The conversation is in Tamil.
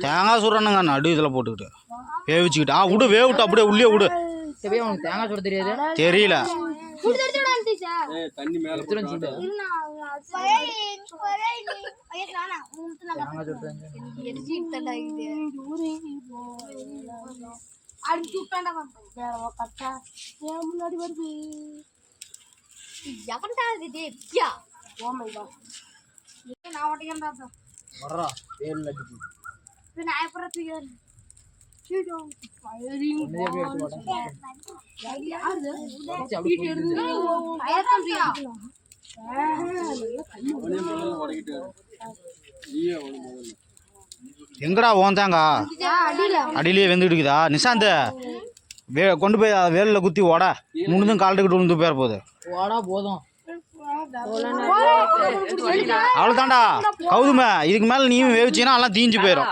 தேங்காய் சுடுறனுங்க நடு இதில் போட்டுக்கிட்டு வேவிச்சுக்கிட்டு விடு வேவிட்டு அப்படியே உள்ளே விடு. தேங்காய் சுட தெரியாது தெரியல. எங்கடா ஓன் தேங்காய் அடியிலேயே வெந்துட்டு இருக்குதா நிசாந்த்? கொண்டு போய் வேலில் குத்தி ஓட முன்னும் கால்ட்டுக்கிட்டு விழுந்து போயிட போகுது. போதும் அவ்வளோதான்டா கௌதுமை. இதுக்கு மேலே நீயும் வேவிச்சின்னா எல்லாம் தீஞ்சு போயிடும்.